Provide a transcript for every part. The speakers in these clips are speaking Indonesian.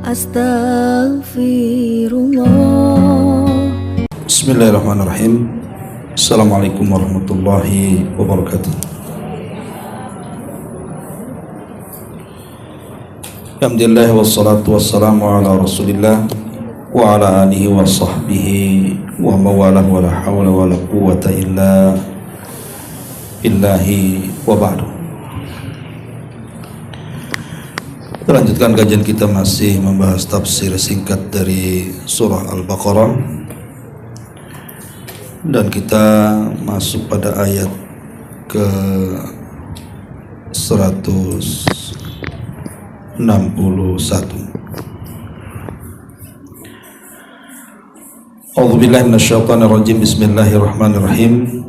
Astaghfirullah. Bismillahirrahmanirrahim. Assalamualaikum warahmatullahi wabarakatuh. Alhamdulillah wassalatu wassalamu ala rasulillah wa ala alihi wa sahbihi wa mawalah wa la hawla wa la quwwata illa billahi wa ba'du. Kita lanjutkan kajian kita, masih membahas tafsir singkat dari surah Al-Baqarah, dan kita masuk pada ayat ke 161. A'udzubillahi minasyaitonir rajim. Bismillahirrahmanirrahim.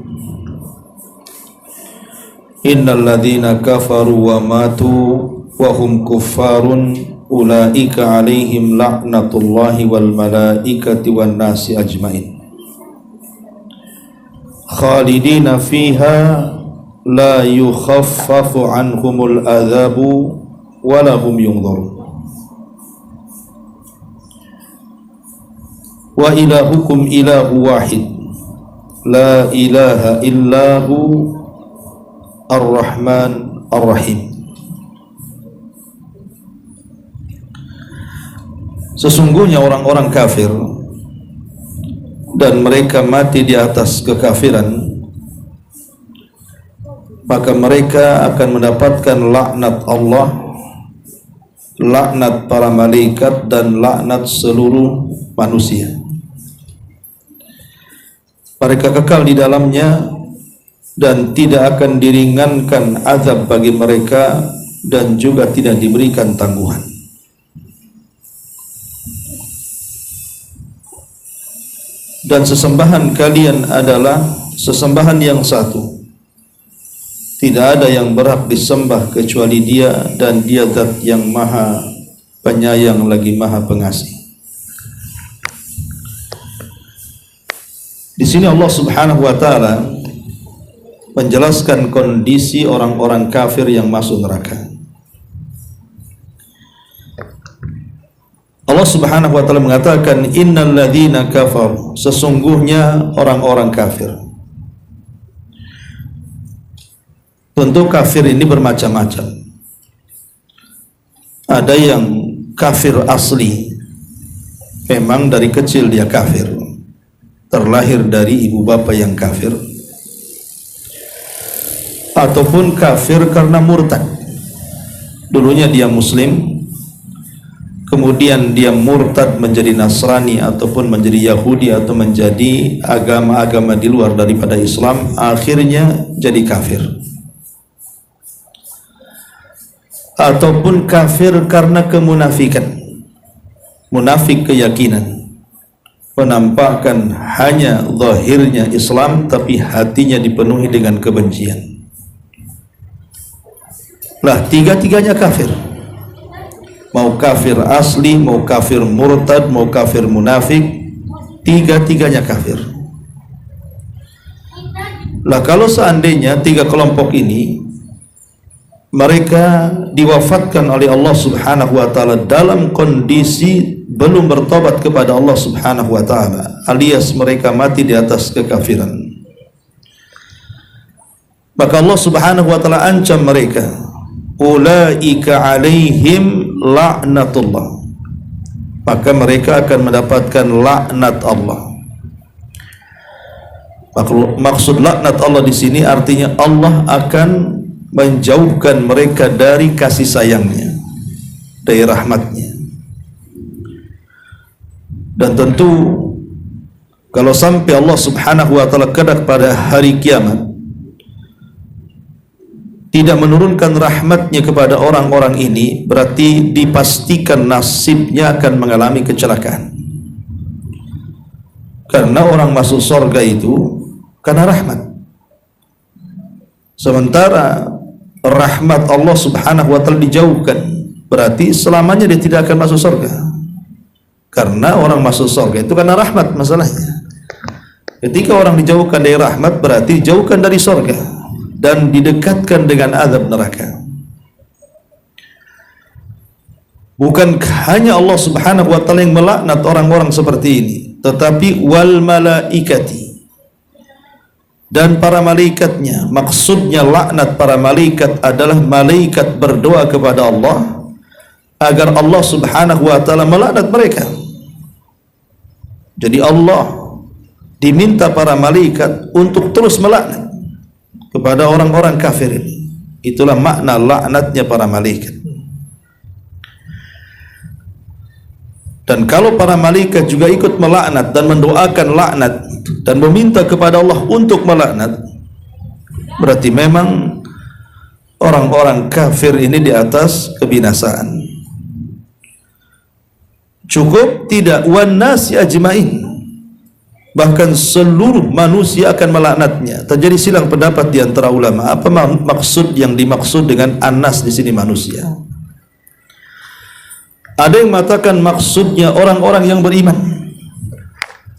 Innal ladzina kafaru wa matu wa hum kuffarun ulaika alaihim la'natullahi wal malaikati wan nasi ajmain khalidina fiha la yukhaffafu anhumul adzabu wa lahum yunzarun wa ilahukum ilahu wahid la ilaha illahu ar-rahman ar-rahim. Sesungguhnya orang-orang kafir dan mereka mati di atas kekafiran, maka mereka akan mendapatkan laknat Allah, laknat para malaikat, dan laknat seluruh manusia. Mereka kekal di dalamnya dan tidak akan diringankan azab bagi mereka, dan juga tidak diberikan tangguhan. Dan sesembahan kalian adalah sesembahan yang satu. Tidak ada yang berhak disembah kecuali Dia, dan Dia Zat yang Maha Penyayang lagi Maha Pengasih. Di sini Allah Subhanahu wa taala menjelaskan kondisi orang-orang kafir yang masuk neraka. Allah Subhanahu wa taala mengatakan, innal ladzina kafaru, sesungguhnya orang-orang kafir. Tentu kafir ini bermacam-macam. Ada yang kafir asli, memang dari kecil dia kafir, terlahir dari ibu bapa yang kafir, ataupun kafir karena murtad. Dulunya dia muslim, kemudian dia murtad menjadi Nasrani ataupun menjadi Yahudi atau menjadi agama-agama di luar daripada Islam, akhirnya jadi kafir. Ataupun kafir karena kemunafikan, munafik keyakinan, menampakkan hanya zahirnya Islam tapi hatinya dipenuhi dengan kebencian. Lah, tiga-tiganya kafir. Mau kafir asli, mau kafir murtad, mau kafir munafik, tiga-tiganya kafir. Lah, kalau seandainya tiga kelompok ini mereka diwafatkan oleh Allah Subhanahu wa taala dalam kondisi belum bertobat kepada Allah Subhanahu wa taala, alias mereka mati di atas kekafiran, maka Allah Subhanahu wa taala ancam mereka, ulaika alaihim la'natullah, maka mereka akan mendapatkan laknat Allah. Maksud laknat Allah di sini artinya Allah akan menjauhkan mereka dari kasih sayangnya, dari rahmatnya. Dan tentu kalau sampai Allah Subhanahu wa taala kelak pada hari kiamat tidak menurunkan rahmatnya kepada orang-orang ini, berarti dipastikan nasibnya akan mengalami kecelakaan. Karena orang masuk surga itu karena rahmat, sementara rahmat Allah Subhanahu wa taala dijauhkan, berarti selamanya dia tidak akan masuk surga. Karena orang masuk surga itu karena rahmat masalahnya. Ketika orang dijauhkan dari rahmat, berarti dijauhkan dari surga dan didekatkan dengan azab neraka. Bukan hanya Allah Subhanahu wa taala yang melaknat orang-orang seperti ini, tetapi wal malaikati, dan para malaikatnya. Maksudnya laknat para malaikat adalah malaikat berdoa kepada Allah agar Allah Subhanahu wa taala melaknat mereka. Jadi Allah diminta para malaikat untuk terus melaknat kepada orang-orang kafir ini. Itulah makna laknatnya para malaikat. Dan kalau para malaikat juga ikut melaknat dan mendoakan laknat dan meminta kepada Allah untuk melaknat, berarti memang orang-orang kafir ini di atas kebinasaan. Cukup tidak wan nasi ajmain, bahkan seluruh manusia akan melaknatnya. Terjadi silang pendapat di antara ulama, apa maksud yang dimaksud dengan an-nas di sini manusia? Ada yang mengatakan maksudnya orang-orang yang beriman.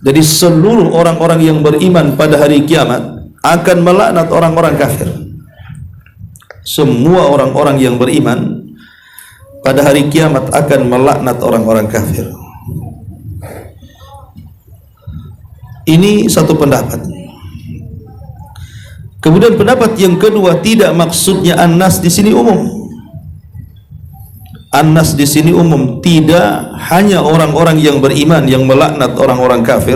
Jadi seluruh orang-orang yang beriman pada hari kiamat akan melaknat orang-orang kafir. Semua orang-orang yang beriman pada hari kiamat akan melaknat orang-orang kafir. Ini satu pendapat. Kemudian pendapat yang kedua, tidak maksudnya an-nas di sini umum. An-nas di sini umum, tidak hanya orang-orang yang beriman yang melaknat orang-orang kafir,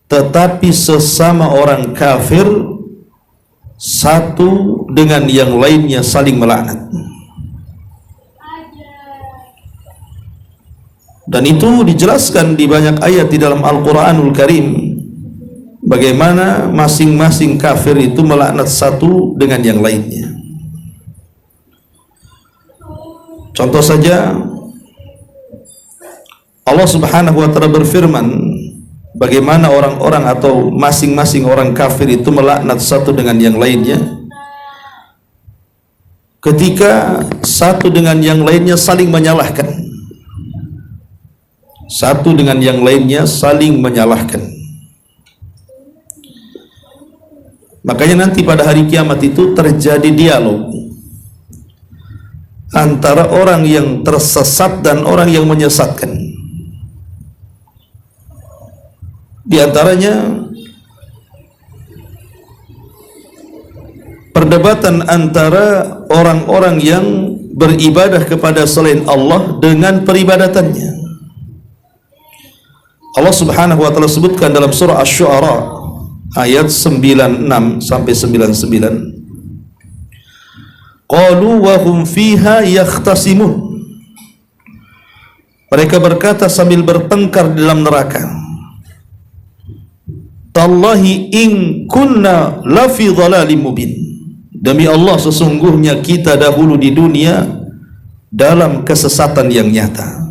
tetapi sesama orang kafir satu dengan yang lainnya saling melaknat. Dan itu dijelaskan di banyak ayat di dalam Al-Quranul Karim, bagaimana masing-masing kafir itu melaknat satu dengan yang lainnya. Contoh saja, Allah Subhanahu wa taala berfirman bagaimana orang-orang atau masing-masing orang kafir itu melaknat satu dengan yang lainnya ketika satu dengan yang lainnya saling menyalahkan. Satu dengan yang lainnya saling menyalahkan. Makanya nanti pada hari kiamat itu terjadi dialog antara orang yang tersesat dan orang yang menyesatkan. Di antaranya perdebatan antara orang-orang yang beribadah kepada selain Allah dengan peribadatannya. Allah Subhanahu wa taala sebutkan dalam surah Asy-Syu'ara ayat 96 sampai 99. Qalu wa hum fiha yakhtasimun. Mereka berkata sambil bertengkar di dalam neraka, Tallahi in kunna lafi dhalalim mubin. Demi Allah, sesungguhnya kita dahulu di dunia dalam kesesatan yang nyata.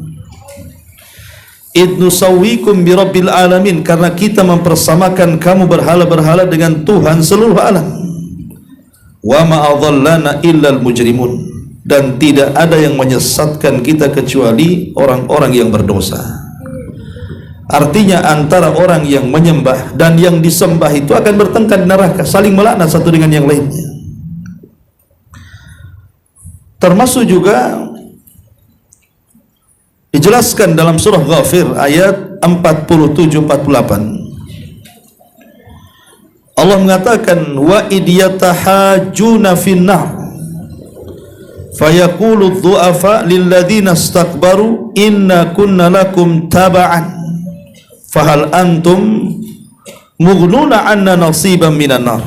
Idnu sawwikum bi rabbil alamin, karena kita mempersamakan kamu berhala-berhala dengan Tuhan seluruh alam. Wa ma adallana illal mujrimun, dan tidak ada yang menyesatkan kita kecuali orang-orang yang berdosa. Artinya antara orang yang menyembah dan yang disembah itu akan bertengkar di neraka, saling melaknat satu dengan yang lainnya. Termasuk juga dijelaskan dalam surah Ghafir ayat 47-48. Allah mengatakan wa idyatahajuna finnar fayaqulu dhu'afa lilladhina istakbaru inna kunna lakum taba'an fahal antum mughnuna 'anna nasiban minan nar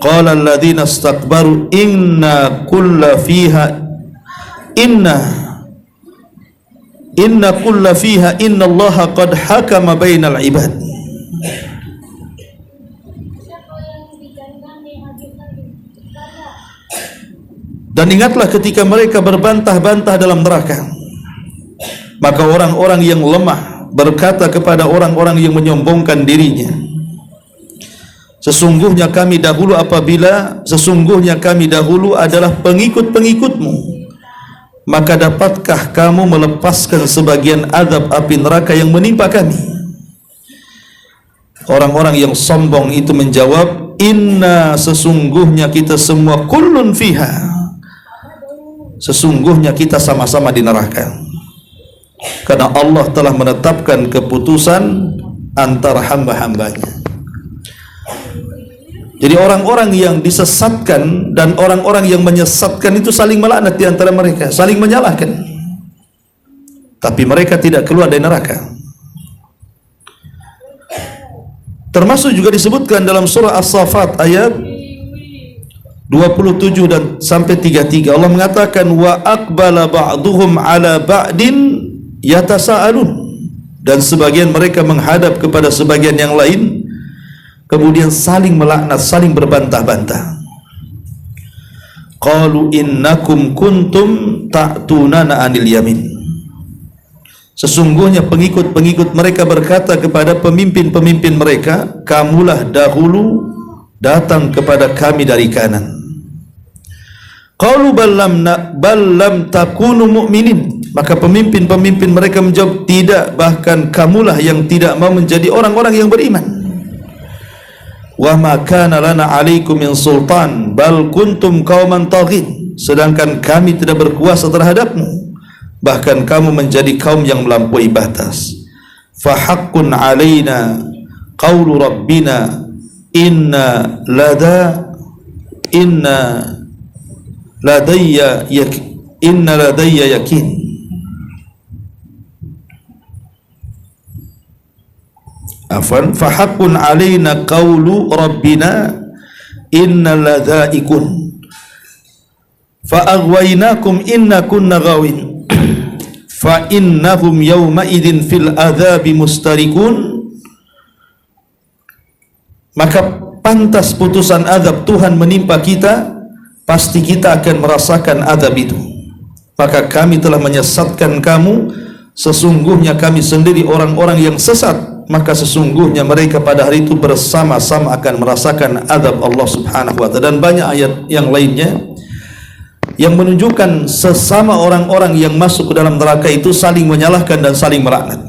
qala alladhina istakbaru inna kulla fiha inna allaha qad hakama bainal ibad. Dan ingatlah ketika mereka berbantah-bantah dalam neraka, maka orang-orang yang lemah berkata kepada orang-orang yang menyombongkan dirinya, sesungguhnya kami dahulu adalah pengikut-pengikutmu, maka dapatkah kamu melepaskan sebagian azab api neraka yang menimpa kami? Orang-orang yang sombong itu menjawab, inna, sesungguhnya kita semua kullun fiha, sesungguhnya kita sama-sama di neraka, karena Allah telah menetapkan keputusan antara hamba-hambanya. Jadi orang-orang yang disesatkan dan orang-orang yang menyesatkan itu saling melaknat di antara mereka, saling menyalahkan, tapi mereka tidak keluar dari neraka. Termasuk juga disebutkan dalam surah As-Saffat ayat 27 dan sampai 33, Allah mengatakan wa aqbala ba'duhum ala ba'din yatasaalun, dan sebagian mereka menghadap kepada sebagian yang lain, kemudian saling melaknat, saling berbantah-bantah. Qalu innakum kuntum ta'tunana 'anil yamin. Sesungguhnya pengikut-pengikut mereka berkata kepada pemimpin-pemimpin mereka, kamulah dahulu datang kepada kami dari kanan. Qalu bal lam takunu mu'minin. Maka pemimpin-pemimpin mereka menjawab, tidak, bahkan kamulah yang tidak mau menjadi orang-orang yang beriman. Wa ma kana lana 'alaikum min sultan bal kuntum qauman taghin. Sedangkan kami tidak berkuasa terhadapmu, bahkan kamu menjadi kaum yang melampaui batas. Fa haqqun 'alaina qaulu rabbina inna ladayya yakin. Afwan, fa haqqun 'alaina qaulu rabbina inna ladhaikun fa aghwaynakum inna kunna ghawin fa innahum yawma idzin fil adzabi mustarikun. Maka pantas putusan azab Tuhan menimpa kita, pasti kita akan merasakan azab itu. Maka kami telah menyesatkan kamu, sesungguhnya kami sendiri orang-orang yang sesat, maka sesungguhnya mereka pada hari itu bersama-sama akan merasakan azab Allah Subhanahu wa ta'ala. Dan banyak ayat yang lainnya yang menunjukkan sesama orang-orang yang masuk ke dalam neraka itu saling menyalahkan dan saling melaknat.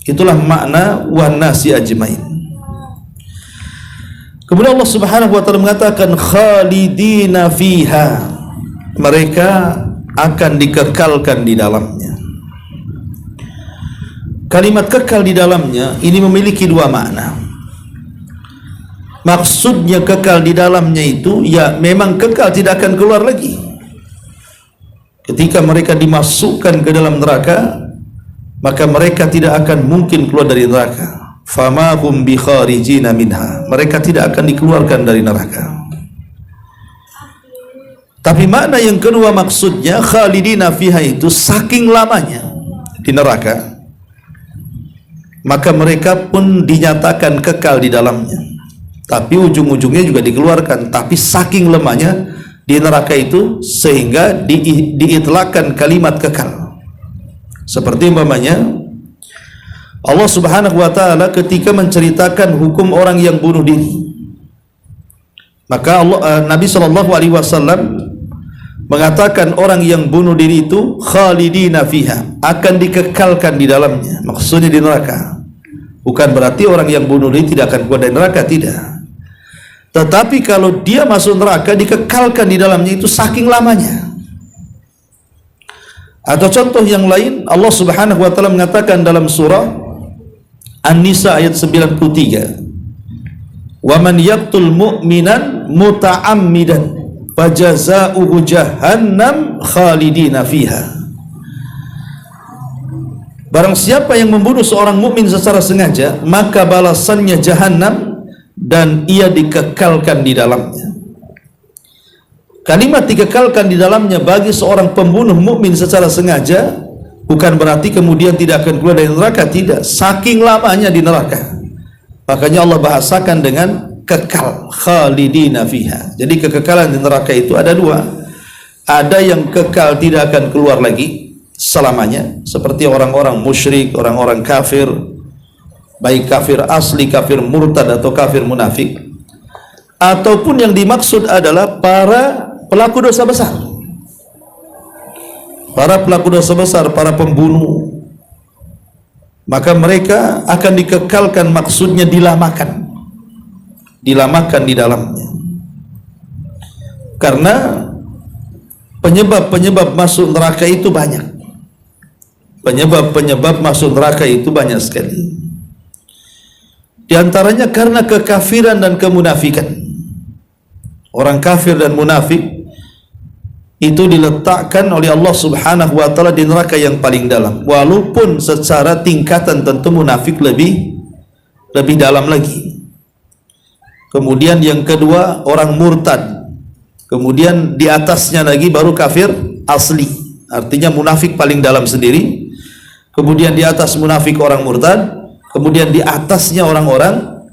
Itulah makna wan nasi ajmain. Kemudian Allah Subhanahu wa ta'ala mengatakan khalidina fiha, mereka akan dikekalkan di dalamnya. Kalimat kekal di dalamnya ini memiliki dua makna. Maksudnya kekal di dalamnya itu ya memang kekal, tidak akan keluar lagi. Ketika mereka dimasukkan ke dalam neraka, maka mereka tidak akan mungkin keluar dari neraka. Fama hum bi kharijina minha, mereka tidak akan dikeluarkan dari neraka. Tapi makna yang kedua maksudnya khalidina fiha itu saking lamanya di neraka, maka mereka pun dinyatakan kekal di dalamnya, tapi ujung-ujungnya juga dikeluarkan. Tapi saking lemahnya di neraka itu sehingga diitlakkan kalimat kekal. Seperti umpamanya Allah Subhanahu wa ta'ala ketika menceritakan hukum orang yang bunuh diri, maka Nabi SAW mengatakan orang yang bunuh diri itu khalidina fiha, akan dikekalkan di dalamnya. Maksudnya di neraka. Bukan berarti orang yang bunuh diri tidak akan keluar dari neraka, tidak. Tetapi kalau dia masuk neraka dikekalkan di dalamnya itu saking lamanya. Atau contoh yang lain, Allah Subhanahu wa ta'ala mengatakan dalam surah An-Nisa ayat 93, wa man yaqtul mu'minan muta'ammidan fajaza'uhu jahannam khalidina fiha. Barang siapa yang membunuh seorang mukmin secara sengaja, maka balasannya jahannam dan ia dikekalkan di dalamnya. Kalimat dikekalkan di dalamnya bagi seorang pembunuh mukmin secara sengaja bukan berarti kemudian tidak akan keluar dari neraka, tidak. Saking lamanya di neraka, makanya Allah bahasakan dengan kekal, khalidina fiha. Jadi kekekalan di neraka itu ada dua. Ada yang kekal tidak akan keluar lagi selamanya, seperti orang-orang musyrik, orang-orang kafir, baik kafir asli, kafir murtad atau kafir munafik. Ataupun yang dimaksud adalah para pelaku dosa besar, para pelaku dosa besar, para pembunuh, maka mereka akan dikekalkan, maksudnya dilamakan di dalamnya. Karena penyebab-penyebab masuk neraka itu banyak. Penyebab-penyebab masuk neraka itu banyak sekali. Di antaranya karena kekafiran dan kemunafikan. Orang kafir dan munafik itu diletakkan oleh Allah Subhanahu wa taala di neraka yang paling dalam. Walaupun secara tingkatan tentu munafik lebih dalam lagi. Kemudian yang kedua orang murtad. Kemudian di atasnya lagi baru kafir asli. Artinya munafik paling dalam sendiri. Kemudian di atas munafik orang murtad. Kemudian di atasnya orang-orang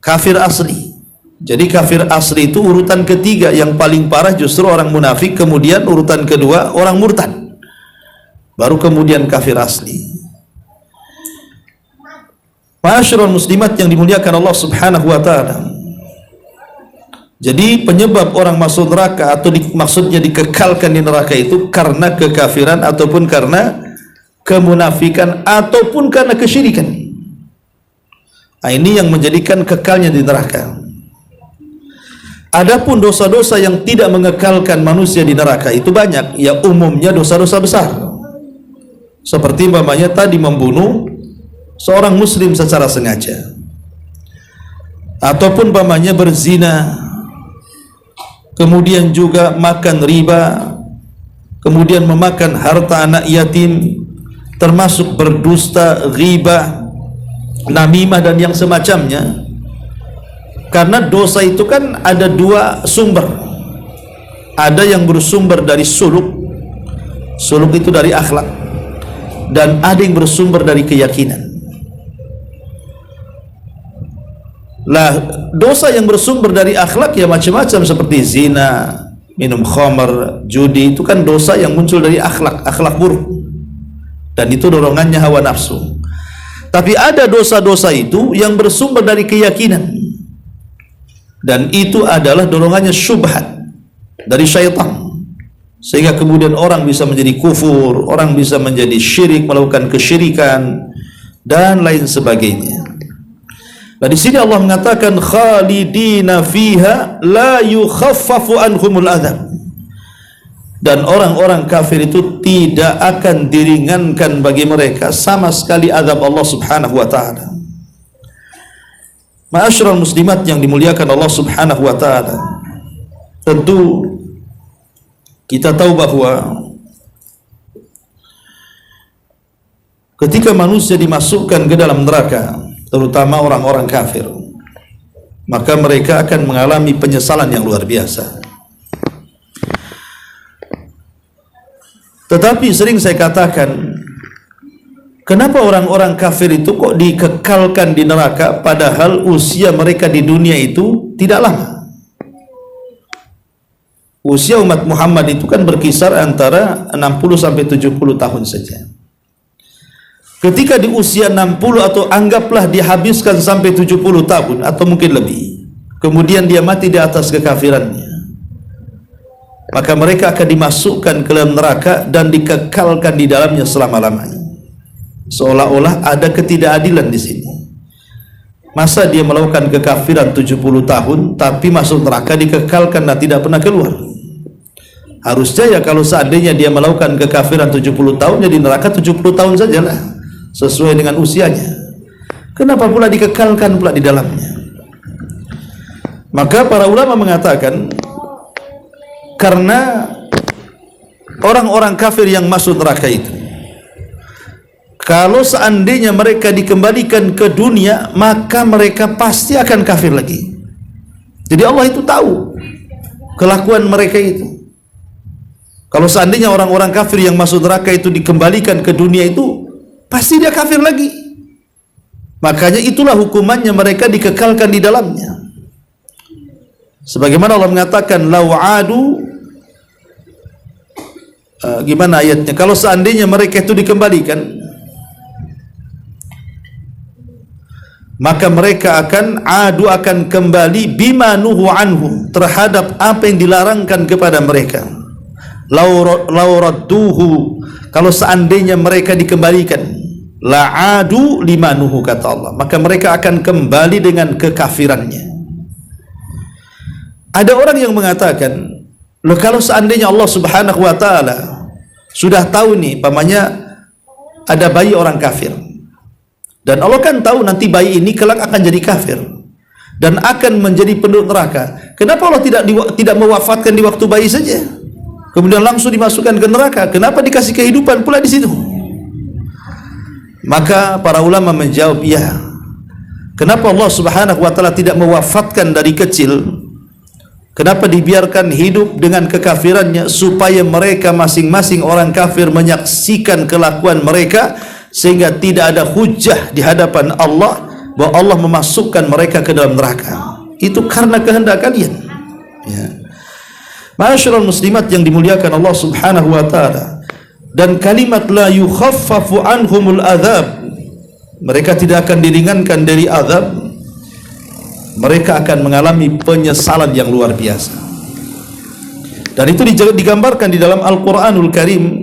kafir asli. Jadi kafir asli itu urutan ketiga, yang paling parah justru orang munafik, kemudian urutan kedua orang murtad, baru kemudian kafir asli. Ma'asyiral muslimat yang dimuliakan Allah Subhanahu wa taala. Jadi penyebab orang masuk neraka atau maksudnya dikekalkan di neraka itu karena kekafiran ataupun karena kemunafikan ataupun karena kesyirikan. Nah, ini yang menjadikan kekalnya di neraka. Adapun dosa-dosa yang tidak mengekalkan manusia di neraka itu banyak, ya umumnya dosa-dosa besar. Seperti umpamanya tadi membunuh seorang muslim secara sengaja. Ataupun umpamanya berzina, kemudian juga makan riba, kemudian memakan harta anak yatim, termasuk berdusta, ghibah, namimah dan yang semacamnya. Karena dosa itu kan ada dua sumber. Ada yang bersumber dari suluk. Suluk itu dari akhlak. Dan ada yang bersumber dari keyakinan. Lah, dosa yang bersumber dari akhlak ya macam-macam, seperti zina, minum khamar, judi, itu kan dosa yang muncul dari akhlak buruk. Dan itu dorongannya hawa nafsu. Tapi ada dosa-dosa itu yang bersumber dari keyakinan. Dan itu adalah dorongannya syubhat dari syaitan. Sehingga kemudian orang bisa menjadi kufur, orang bisa menjadi syirik, melakukan kesyirikan dan lain sebagainya. Nah, di sini Allah mengatakan khalidina fiha la yukhaffafu anhumul adzab. Dan orang-orang kafir itu tidak akan diringankan bagi mereka sama sekali azab Allah Subhanahu wa taala. Ma'asyiral muslimat yang dimuliakan Allah Subhanahu wa taala. Tentu kita tahu bahwa ketika manusia dimasukkan ke dalam neraka, terutama orang-orang kafir, maka mereka akan mengalami penyesalan yang luar biasa. Tetapi sering saya katakan, kenapa orang-orang kafir itu kok dikekalkan di neraka padahal usia mereka di dunia itu tidak lama? Usia umat Muhammad itu kan berkisar antara 60 sampai 70 tahun saja. Ketika di usia 60 atau anggaplah dihabiskan sampai 70 tahun atau mungkin lebih, kemudian dia mati di atas kekafirannya, maka mereka akan dimasukkan ke dalam neraka dan dikekalkan di dalamnya selama-lamanya. Seolah-olah ada ketidakadilan di sini. Masa dia melakukan kekafiran 70 tahun tapi masuk neraka dikekalkan dan tidak pernah keluar? Harusnya ya kalau seandainya dia melakukan kekafiran 70 tahun, jadi neraka 70 tahun sajalah, sesuai dengan usianya. Kenapa pula dikekalkan pula di dalamnya? Maka para ulama mengatakan, karena orang-orang kafir yang masuk neraka itu, kalau seandainya mereka dikembalikan ke dunia, maka mereka pasti akan kafir lagi. Jadi Allah itu tahu kelakuan mereka itu. Kalau seandainya orang-orang kafir yang masuk neraka itu dikembalikan ke dunia itu, pasti dia kafir lagi. Makanya itulah hukumannya mereka dikekalkan di dalamnya. Sebagaimana Allah mengatakan, law'adu, gimana ayatnya? Kalau seandainya mereka itu dikembalikan, maka mereka akan kembali bima nuhu anhu, terhadap apa yang dilarangkan kepada mereka. Lau radduhu, kalau seandainya mereka dikembalikan, la'adu lima nuhu, kata Allah, maka mereka akan kembali dengan kekafirannya. Ada orang yang mengatakan, Loh, kalau seandainya Allah Subhanahu wa taala sudah tahu nih, pamannya ada bayi orang kafir, dan Allah kan tahu nanti bayi ini kelak akan jadi kafir dan akan menjadi penduduk neraka. Kenapa Allah tidak mewafatkan di waktu bayi saja, kemudian langsung dimasukkan ke neraka? Kenapa dikasih kehidupan pula di situ? Maka para ulama menjawab, ya, kenapa Allah Subhanahu wa taala tidak mewafatkan dari kecil? Kenapa dibiarkan hidup dengan kekafirannya, supaya mereka masing-masing orang kafir menyaksikan kelakuan mereka, sehingga tidak ada hujah di hadapan Allah bahwa Allah memasukkan mereka ke dalam neraka. Itu karena kehendak kalian. Ya. Ma'asyiral muslimat yang dimuliakan Allah Subhanahu wa taala, dan kalimat la yukhaffafu anhumul adzab, mereka tidak akan diringankan dari azab, mereka akan mengalami penyesalan yang luar biasa. Dan itu digambarkan di dalam Al-Quranul Karim,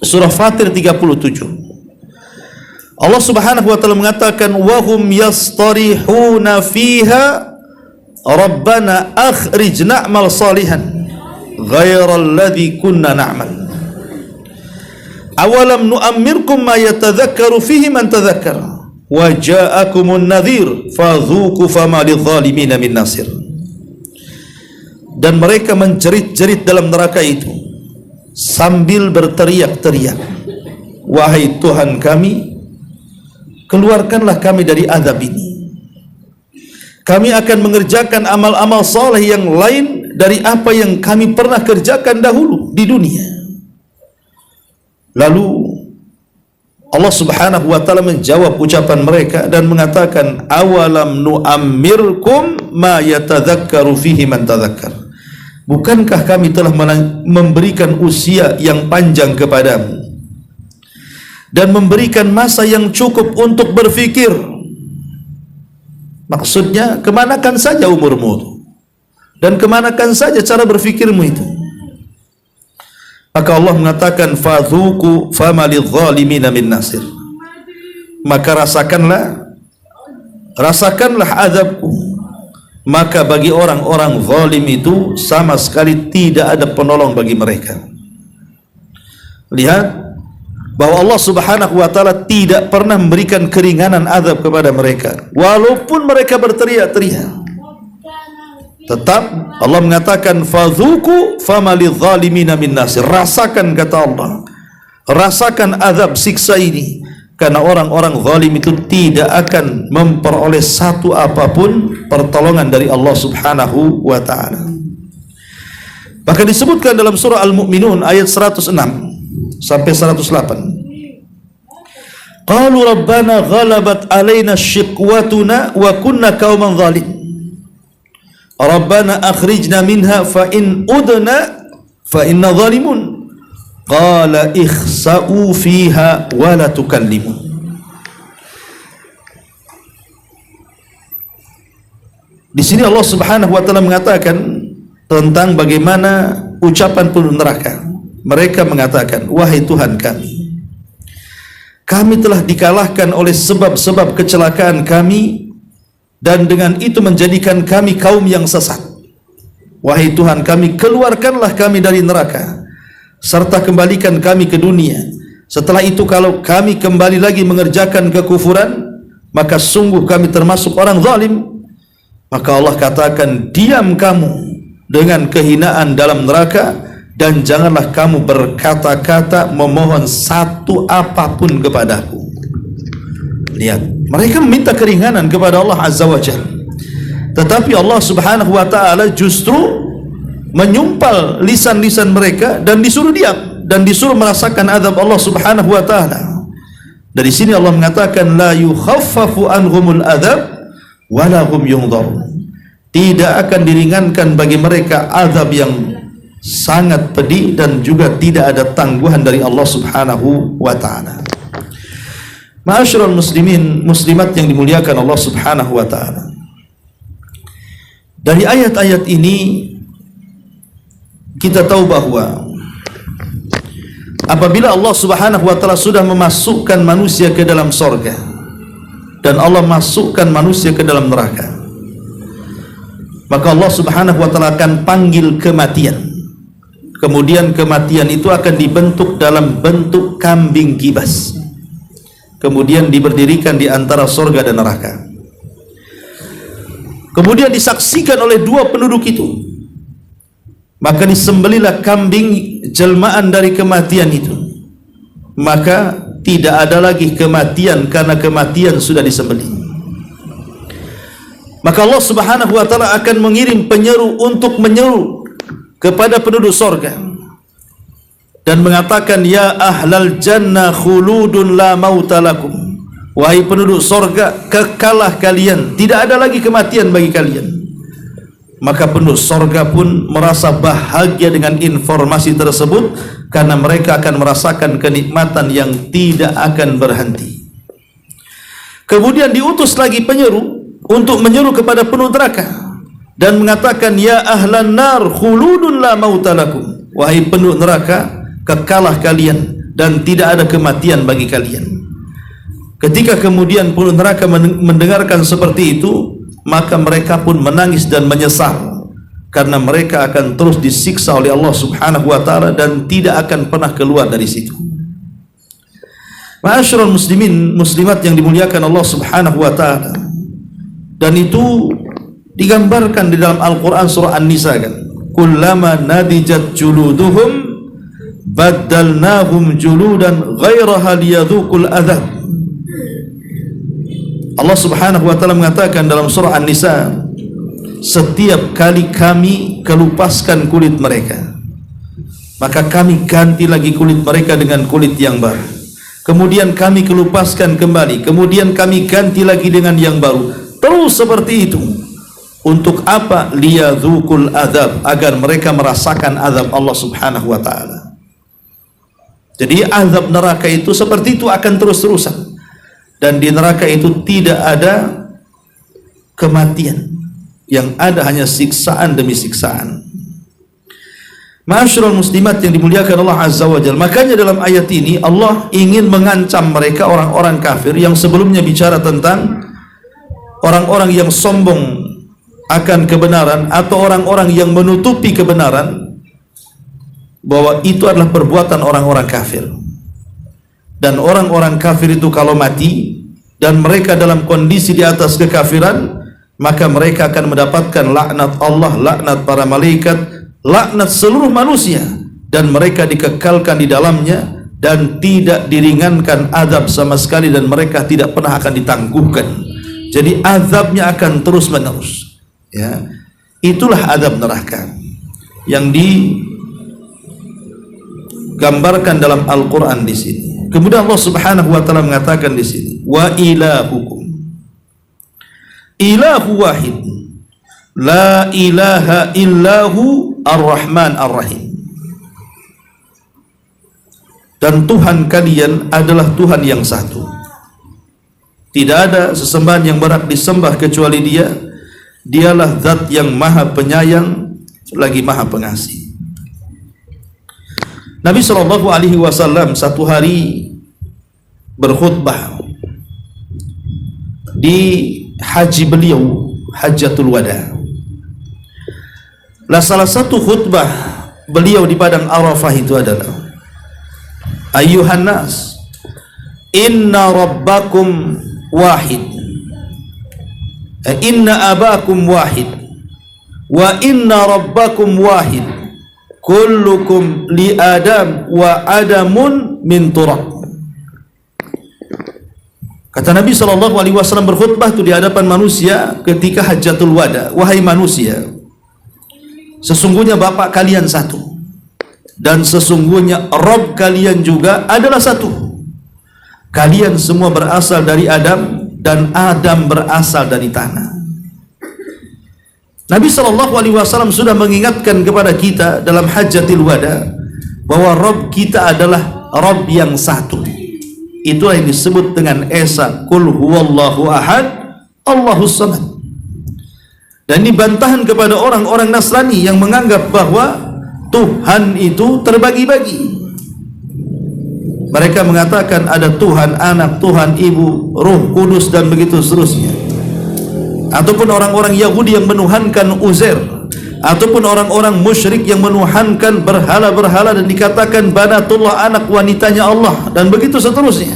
surah Fatir 37. Allah Subhanahu wa taala mengatakan, wa hum yastarihuna fiha rabbana akhrij na'mal salihan ghairal ladzi kunna na'mal awalam nu'ammirkum ma yatadhakkaru fihi man tadhakkara wa ja'akumun nadhir fadhuku fama lidh-dhalimina min nasir. Dan mereka menjerit-jerit dalam neraka itu sambil berteriak-teriak, wahai Tuhan kami, keluarkanlah kami dari azab ini. Kami akan mengerjakan amal-amal saleh yang lain dari apa yang kami pernah kerjakan dahulu di dunia. Lalu Allah Subhanahu wa taala menjawab ucapan mereka dan mengatakan, awalam nu'ammirkum ma yatadhakkaru fihi man tadhakkar. Bukankah kami telah memberikan usia yang panjang kepadamu dan memberikan masa yang cukup untuk berfikir? Maksudnya, kemanakan saja umurmu dan kemanakan saja cara berfikirmu itu? Maka Allah mengatakan, fadhuku fama lidh-dhalimina min nasir. Maka rasakanlah azabku, maka bagi orang-orang zalim itu sama sekali tidak ada penolong bagi mereka. Lihat bahwa Allah Subhanahu wa taala tidak pernah memberikan keringanan azab kepada mereka, walaupun mereka berteriak-teriak. Tetap Allah mengatakan, fadhuku fama lidh-dhalimina min nasir. Rasakan, kata Allah, rasakan azab siksa ini, karena orang-orang zalim itu tidak akan memperoleh satu apapun pertolongan dari Allah Subhanahu wa taala. Bahkan disebutkan dalam surah Al-Mu'minun ayat 106 sampai 108. Qalu rabbana ghalabat alaina shiqwatuna wa kunna qauman zalim. Rabbana akhrijna minha fa in udna fa inna zalimun. Qala ikhsa'u fiha wa la tukallimun. Di sini Allah Subhanahu wa taala mengatakan tentang bagaimana ucapan penduduk neraka. Mereka mengatakan, wahai Tuhan kami, kami telah dikalahkan oleh sebab-sebab kecelakaan kami, dan dengan itu menjadikan kami kaum yang sesat. Wahai Tuhan kami, keluarkanlah kami dari neraka, serta kembalikan kami ke dunia. Setelah itu kalau kami kembali lagi mengerjakan kekufuran, maka sungguh kami termasuk orang zalim. Maka Allah katakan, diam kamu dengan kehinaan dalam neraka, dan janganlah kamu berkata-kata memohon satu apapun kepadaku. Lihat, mereka meminta keringanan kepada Allah Azza wa Jalla, tetapi Allah Subhanahu wa taala justru menyumpal lisan-lisan mereka dan disuruh diam dan disuruh merasakan azab Allah Subhanahu wa taala. Dari sini Allah mengatakan, la yukhaffafu anhumul adzab wa la hum yunzarun. Tidak akan diringankan bagi mereka azab yang sangat pedih, dan juga tidak ada tangguhan dari Allah Subhanahu wa taala. Ma'asyiral muslimin muslimat yang dimuliakan Allah Subhanahu wa taala, dari ayat-ayat ini kita tahu bahwa apabila Allah Subhanahu wa taala sudah memasukkan manusia ke dalam surga dan Allah masukkan manusia ke dalam neraka, maka Allah Subhanahu wa taala akan panggil kematian. Kemudian kematian itu akan dibentuk dalam bentuk kambing kibas, kemudian diberdirikan di antara surga dan neraka. Kemudian disaksikan oleh dua penduduk itu, maka disembelilah kambing jelmaan dari kematian itu. Maka tidak ada lagi kematian karena kematian sudah disembelih. Maka Allah Subhanahu wa taala akan mengirim penyeru untuk menyeru kepada penduduk sorga dan mengatakan, ya ahlal jannah khuludun la mauta lakum, wahai penduduk sorga, kekalah kalian, tidak ada lagi kematian bagi kalian. Maka penduduk sorga pun merasa bahagia dengan informasi tersebut, karena mereka akan merasakan kenikmatan yang tidak akan berhenti. Kemudian diutus lagi penyeru untuk menyeru kepada penduduk neraka dan mengatakan, ya ahlan nar khuludun la mauta lakum, wahai penduduk neraka, kekalah kalian dan tidak ada kematian bagi kalian. Ketika kemudian penduduk neraka mendengarkan seperti itu, maka mereka pun menangis dan menyesal, karena mereka akan terus disiksa oleh Allah Subhanahu wa taala dan tidak akan pernah keluar dari situ. Ma'asyiral muslimin muslimat yang dimuliakan Allah Subhanahu wa taala, dan itu digambarkan di dalam Al-Quran surah An-Nisa kan, kullama nadijat juluduhum baddalnahum juludan ghairaha liyadhuqul adzab. Allah Subhanahu wa taala mengatakan dalam surah An-Nisa, setiap kali kami kelupaskan kulit mereka, maka kami ganti lagi kulit mereka dengan kulit yang baru. Kemudian kami kelupaskan kembali, kemudian kami ganti lagi dengan yang baru. Terus seperti itu. Untuk apa? Liyadzuqul adzab, agar mereka merasakan azab Allah Subhanahu wa taala. Jadi azab neraka itu seperti itu, akan terus-terusan. Dan di neraka itu tidak ada kematian, yang ada hanya siksaan demi siksaan. Ma'asyiral muslimat yang dimuliakan Allah Azza wa Jalla, makanya dalam ayat ini Allah ingin mengancam mereka, orang-orang kafir yang sebelumnya bicara tentang orang-orang yang sombong akan kebenaran atau orang-orang yang menutupi kebenaran, bahwa itu adalah perbuatan orang-orang kafir. Dan orang-orang kafir itu kalau mati dan mereka dalam kondisi di atas kekafiran, maka mereka akan mendapatkan laknat Allah, laknat para malaikat, laknat seluruh manusia, dan mereka dikekalkan di dalamnya dan tidak diringankan azab sama sekali, dan mereka tidak pernah akan ditangguhkan. Jadi azabnya akan terus menerus. Ya, itulah azab neraka yang digambarkan dalam Al-Quran di sini. Kemudian Allah Subhanahu wa taala mengatakan di sini, wa ilahukum ilahu wahid la ilaha illahu ar-rahman ar-rahim. Dan Tuhan kalian adalah Tuhan yang satu, tidak ada sesembahan yang berhak disembah kecuali Dia. Dialah zat yang maha penyayang lagi maha pengasih. Nabi SAW satu hari berkhutbah di haji beliau, Hajjatul Wada. Lah salah satu khutbah beliau di padang Arafah itu adalah, ayyuhan nas, inna rabbakum wahid, inna abakum wahid, wa inna rabbakum wahid, kullukum li adam wa adamun min turab. Kata Nabi SAW berkhutbah itu di hadapan manusia ketika Hajjatul Wada, wahai manusia, sesungguhnya Bapak kalian satu, dan sesungguhnya Rabb kalian juga adalah satu. Kalian semua berasal dari Adam, dan Adam berasal dari tanah. Nabi SAW sudah mengingatkan kepada kita dalam Hajjatul Wada bahwa Rabb kita adalah Rabb yang satu. Itulah yang disebut dengan Esa, Qul huwallahu ahad, Allahus samad. Dan ini bantahan kepada orang-orang Nasrani yang menganggap bahwa Tuhan itu terbagi-bagi. Mereka mengatakan ada Tuhan Anak, Tuhan Ibu, Ruh Kudus, dan begitu seterusnya. Ataupun orang-orang Yahudi yang menuhankan Uzair, ataupun orang-orang musyrik yang menuhankan berhala-berhala dan dikatakan banatullah, anak wanitanya Allah, dan begitu seterusnya.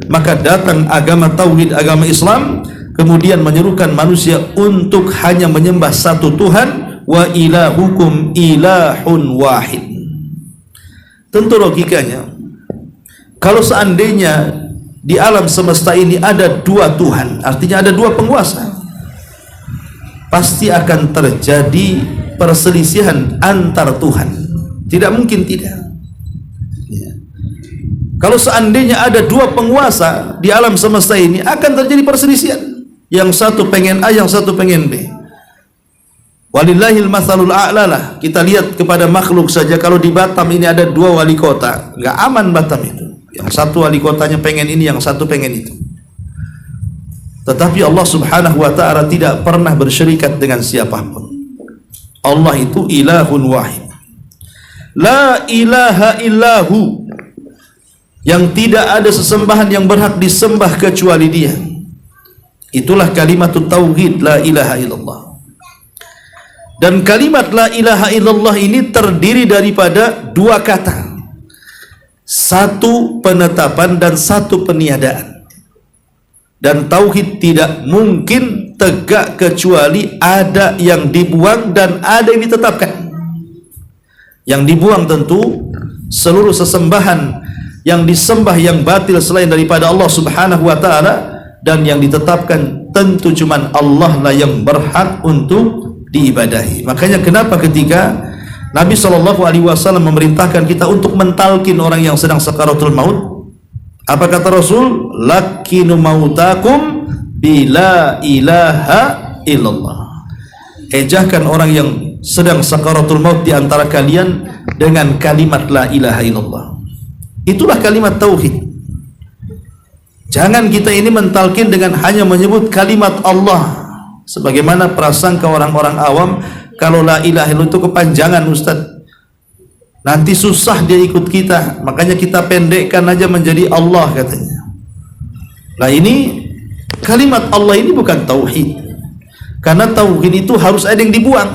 Maka datang agama tauhid, agama Islam, kemudian menyerukan manusia untuk hanya menyembah satu Tuhan, wa ilahukum ilahun wahid. Tentu logikanya, kalau seandainya di alam semesta ini ada dua Tuhan, artinya ada dua penguasa, pasti akan terjadi perselisihan antar Tuhan. Tidak mungkin tidak. Ya. Kalau seandainya ada dua penguasa di alam semesta ini, akan terjadi perselisihan. Yang satu pengen A, yang satu pengen B. Walillahil mathalul a'la lah. Kita lihat kepada makhluk saja, kalau di Batam ini ada dua wali kota, nggak aman Batam itu. Yang satu wali kotanya pengen ini, yang satu pengen itu. Tetapi Allah subhanahu wa ta'ala tidak pernah bersyirikat dengan siapapun. Allah itu ilahun wahid, la ilaha illahu, yang tidak ada sesembahan yang berhak disembah kecuali Dia. Itulah kalimat tauhid, la ilaha illallah. Dan kalimat la ilaha illallah ini terdiri daripada dua kata, satu penetapan dan satu peniadaan. Dan tauhid tidak mungkin tegak kecuali ada yang dibuang dan ada yang ditetapkan. Yang dibuang tentu seluruh sesembahan yang disembah yang batil selain daripada Allah subhanahu wa ta'ala, dan yang ditetapkan tentu cuman Allah lah yang berhak untuk diibadahi. Makanya kenapa ketika Nabi SAW memerintahkan kita untuk mentalkin orang yang sedang sakaratul maut, apa kata Rasul? Lakinu mautakum bila ilaha illallah. Ejahkan orang yang sedang sakaratul maut di antara kalian dengan kalimat la ilaha illallah. Itulah kalimat tauhid. Jangan kita ini mentalkin dengan hanya menyebut kalimat Allah. Sebagaimana prasangka orang-orang awam, kalau la ilaha illallah itu kepanjangan, Ustaz. Nanti susah dia ikut kita, makanya kita pendekkan aja menjadi Allah katanya. Nah ini kalimat Allah ini bukan tauhid, karena tauhid itu harus ada yang dibuang.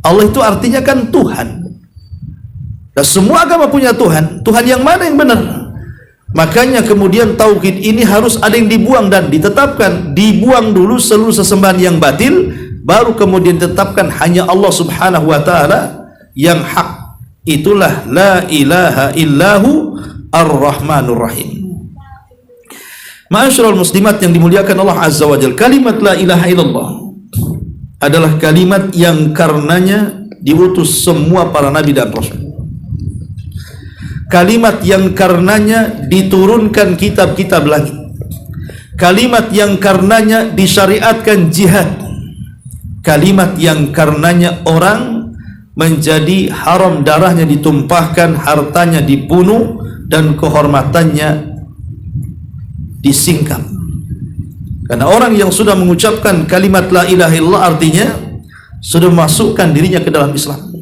Allah itu artinya kan Tuhan, dan semua agama punya Tuhan. Tuhan yang mana yang benar? Makanya kemudian tauhid ini harus ada yang dibuang dan ditetapkan. Dibuang dulu seluruh sesembahan yang batil, baru kemudian ditetapkan hanya Allah subhanahu wa ta'ala yang hak. Itulah la ilaha illahu ar-rahmanur rahim. Ma'asyiral muslimat yang dimuliakan Allah azza wa jalla, kalimat la ilaha illallah adalah kalimat yang karenanya diutus semua para nabi dan rasul. Kalimat yang karenanya diturunkan kitab-kitab langit. Kalimat yang karenanya disyariatkan jihad. Kalimat yang karenanya orang menjadi haram darahnya ditumpahkan, hartanya dibunuh, dan kehormatannya disingkap. Karena orang yang sudah mengucapkan kalimat la ilaha illallah artinya sudah masukkan dirinya ke dalam Islam.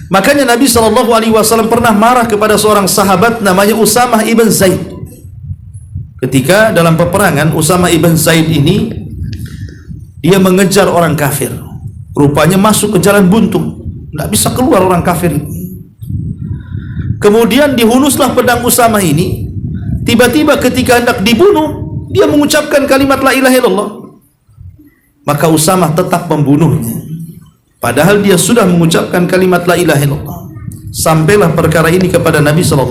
Makanya Nabi SAW pernah marah kepada seorang sahabat namanya Usamah ibn Zaid. Ketika dalam peperangan, Usamah ibn Zaid ini dia mengejar orang kafir. Rupanya masuk ke jalan buntu, tidak bisa keluar orang kafir. Kemudian dihunuslah pedang Usamah ini. Tiba-tiba ketika hendak dibunuh, dia mengucapkan kalimat la ilaha illallah. Maka Usamah tetap membunuhnya, padahal dia sudah mengucapkan kalimat la ilaha illallah. Sampailah perkara ini kepada Nabi SAW.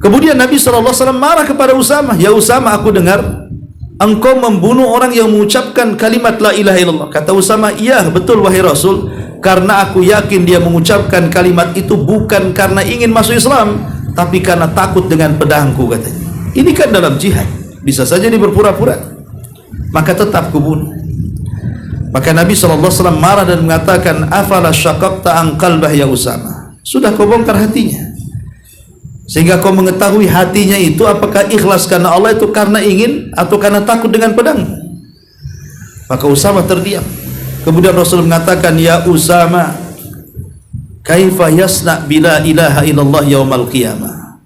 Kemudian Nabi SAW marah kepada Usamah. Ya Usamah, aku dengar engkau membunuh orang yang mengucapkan kalimat la ilaha illallah. Kata Usamah, iya betul wahai Rasul, karena aku yakin dia mengucapkan kalimat itu bukan karena ingin masuk Islam, tapi karena takut dengan pedangku katanya. Ini kan dalam jihad, bisa saja dia berpura-pura. Maka tetap kubunuh. Maka Nabi SAW marah dan mengatakan, afala syaqaqta an qalbah ya Usamah. Sudah kau bongkar hatinya, sehingga kau mengetahui hatinya itu apakah ikhlas karena Allah itu karena ingin atau karena takut dengan pedang. Maka Usamah terdiam. Kemudian Rasul mengatakan, ya Usamah, kaifa yasna bila ilaha illallah yaumal qiyamah.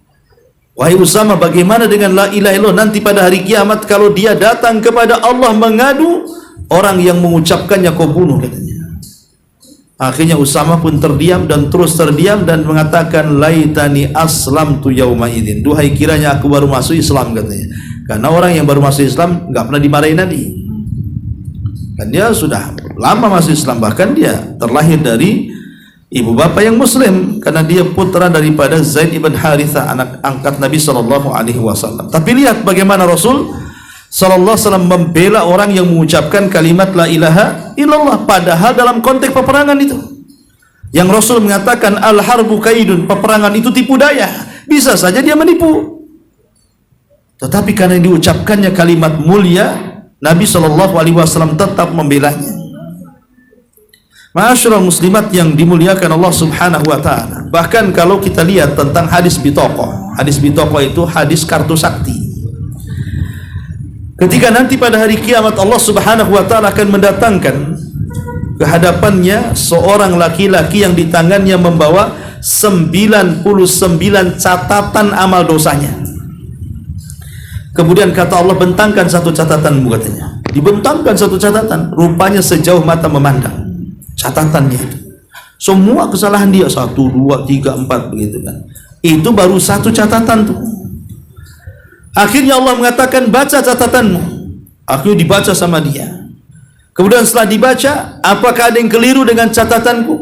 Wahai Usamah, bagaimana dengan la ilaha illallah nanti pada hari kiamat kalau dia datang kepada Allah mengadu orang yang mengucapkannya kau bunuh, katanya. Akhirnya Usama pun terdiam dan terus terdiam dan mengatakan, laitani aslamtu yauma idzin, duhai kiranya aku baru masuk Islam, katanya. Karena orang yang baru masuk Islam enggak pernah dimarahi Nabi. Dan dia sudah lama masuk Islam, bahkan dia terlahir dari ibu bapa yang muslim karena dia putra daripada Zaid ibn Harithah, anak angkat Nabi SAW. Tapi lihat bagaimana Rasul SAW membela orang yang mengucapkan kalimat la ilaha illallah, padahal dalam konteks peperangan itu yang Rasul mengatakan al-harbu kaidun, peperangan itu tipu daya, bisa saja dia menipu. Tetapi karena diucapkannya kalimat mulia, Nabi SAW tetap membelanya. Ma'asyiral muslimat yang dimuliakan Allah Subhanahu wa taala. Bahkan kalau kita lihat tentang hadis bitokoh. Hadis bitokoh itu hadis kartu sakti. Ketika nanti pada hari kiamat Allah Subhanahu wa taala akan mendatangkan ke hadapannya seorang laki-laki yang di tangannya membawa 99 catatan amal dosanya. Kemudian kata Allah, bentangkan satu catatan, katanya. Dibentangkan satu catatan, rupanya sejauh mata memandang catatannya itu. Semua kesalahan dia 1, 2, 3, 4 begitu kan. Itu baru satu catatan tuh. Akhirnya Allah mengatakan, baca catatanmu. Akhirnya dibaca sama dia. Kemudian setelah dibaca, apakah ada yang keliru dengan catatanku?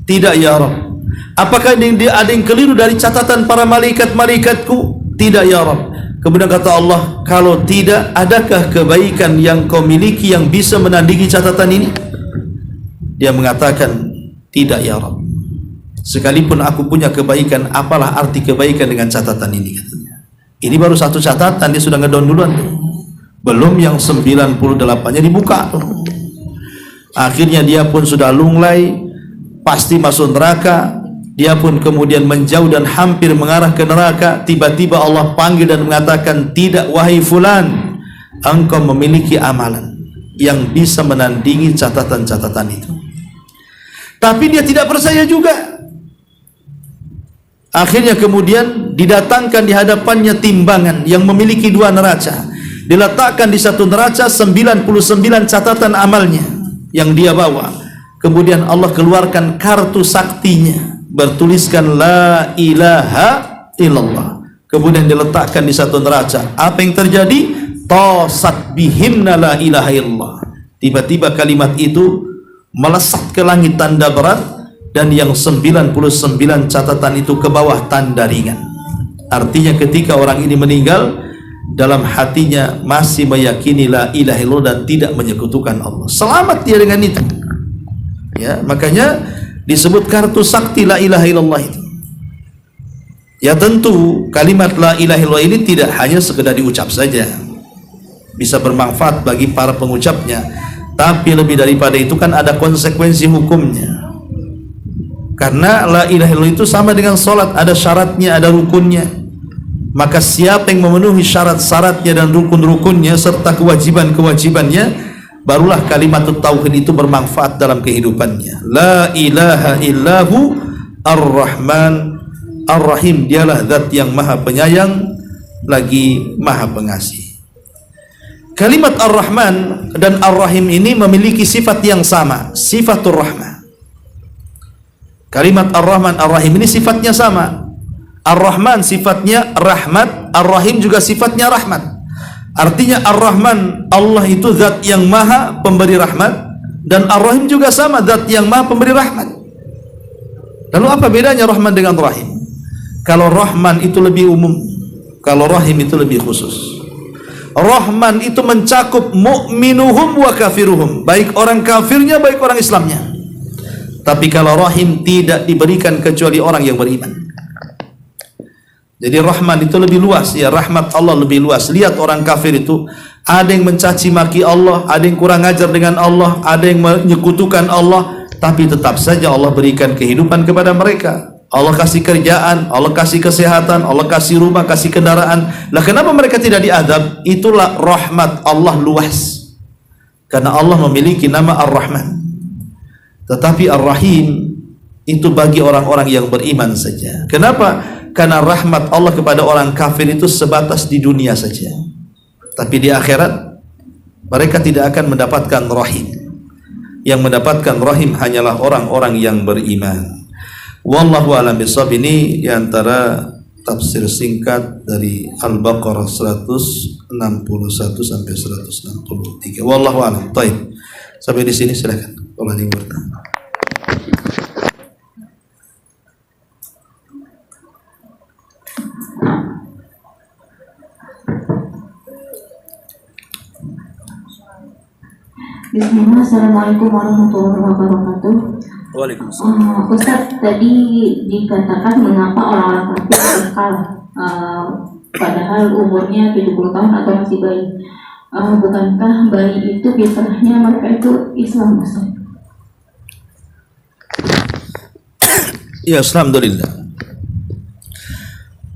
Tidak ya Rabb. Apakah ada yang keliru dari catatan para malaikat-malaikatku? Tidak ya Rabb. Kemudian kata Allah, kalau tidak, adakah kebaikan yang kau miliki yang bisa menandingi catatan ini? Dia mengatakan, tidak ya Rabb. Sekalipun aku punya kebaikan, apalah arti kebaikan dengan catatan ini, katanya. Ini baru satu catatan, dia sudah ngedown duluan tuh. Belum yang 98-nya dibuka tuh. Akhirnya dia pun sudah lunglai, pasti masuk neraka. Dia pun kemudian menjauh dan hampir mengarah ke neraka. Tiba-tiba Allah panggil dan mengatakan, tidak wahai fulan, engkau memiliki amalan yang bisa menandingi catatan-catatan itu. Tapi dia tidak percaya juga. Akhirnya kemudian didatangkan di hadapannya timbangan yang memiliki 2 neraca. Diletakkan di satu neraca 99 catatan amalnya yang dia bawa. Kemudian Allah keluarkan kartu saktinya, bertuliskan la ilaha illallah. Kemudian diletakkan di satu neraca. Apa yang terjadi? Tasat bihinna la ilaha illallah. Tiba-tiba kalimat itu melesat ke langit tanda berat, dan yang 99 catatan itu ke bawah tanda ringan. Artinya ketika orang ini meninggal, dalam hatinya masih meyakini la ilaha illallah dan tidak menyekutukan Allah. Selamat dia dengan itu. Ya, makanya disebut kartu sakti la ilaha illallah itu. Ya tentu kalimat la ilaha illallah ini tidak hanya sekedar diucap saja, bisa bermanfaat bagi para pengucapnya, tapi lebih daripada itu kan ada konsekuensi hukumnya. Karena la ilaha illallah itu sama dengan sholat, ada syaratnya, ada rukunnya. Maka siapa yang memenuhi syarat-syaratnya dan rukun-rukunnya serta kewajiban-kewajibannya, barulah kalimat tauhid itu bermanfaat dalam kehidupannya. La ilaha illahu ar-Rahman ar-Rahim. Dialah zat yang maha penyayang lagi maha pengasih. Kalimat ar-Rahman dan ar-Rahim ini memiliki sifat yang sama, sifatur rahmah. Kalimat ar-Rahman ar-Rahim ini sifatnya sama. Ar-Rahman sifatnya rahmat, ar-Rahim juga sifatnya rahmat. Artinya ar-Rahman, Allah itu zat yang maha pemberi rahmat, dan ar-Rahim juga sama, zat yang maha pemberi rahmat. Lalu apa bedanya Rahman dengan Rahim? Kalau Rahman itu lebih umum, kalau Rahim itu lebih khusus. Rahman itu mencakup mu'minuhum wa kafiruhum, baik orang kafirnya baik orang Islamnya. Tapi kalau Rahim tidak diberikan kecuali orang yang beriman. Jadi Rahman itu lebih luas, ya, rahmat Allah lebih luas. Lihat orang kafir itu, ada yang mencaci maki Allah, ada yang kurang ajar dengan Allah, ada yang menyekutukan Allah, tapi tetap saja Allah berikan kehidupan kepada mereka. Allah kasih kerjaan, Allah kasih kesehatan, Allah kasih rumah, kasih kendaraan. Lah kenapa mereka tidak diadab? Itulah rahmat Allah luas. Karena Allah memiliki nama Ar-Rahman. Tetapi Ar-Rahim itu bagi orang-orang yang beriman saja. Kenapa? Karena rahmat Allah kepada orang kafir itu sebatas di dunia saja. Tapi di akhirat mereka tidak akan mendapatkan rahim. Yang mendapatkan rahim hanyalah orang-orang yang beriman. Wallahu a'lam bishawab. Ini diantara tafsir singkat dari Al-Baqarah 161 sampai 163. Wallahu a'lam. Baik. Sampai di sini silakan. Kalau ada yang bertanya. Bismillah, Assalamualaikum warahmatullahi wabarakatuh. Waalaikumsalam. Ustaz, tadi dikatakan mengapa orang-orang kafir kekal padahal umurnya 70 tahun atau masih bayi. Bukankah bayi itu fitrahnya mereka itu Islam, Ustaz? Ya, alhamdulillah.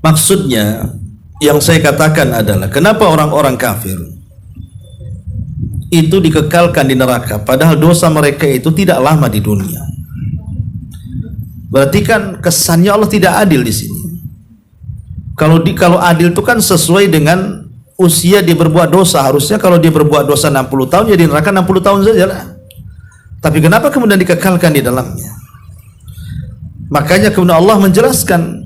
Maksudnya yang saya katakan adalah kenapa orang-orang kafir itu dikekalkan di neraka padahal dosa mereka itu tidak lama di dunia. Berarti kan kesannya Allah tidak adil di sini. Kalau adil itu kan sesuai dengan usia dia berbuat dosa. Harusnya kalau dia berbuat dosa 60 tahun ya di neraka 60 tahun saja lah. Tapi kenapa kemudian dikekalkan di dalamnya? Makanya kemudian Allah menjelaskan,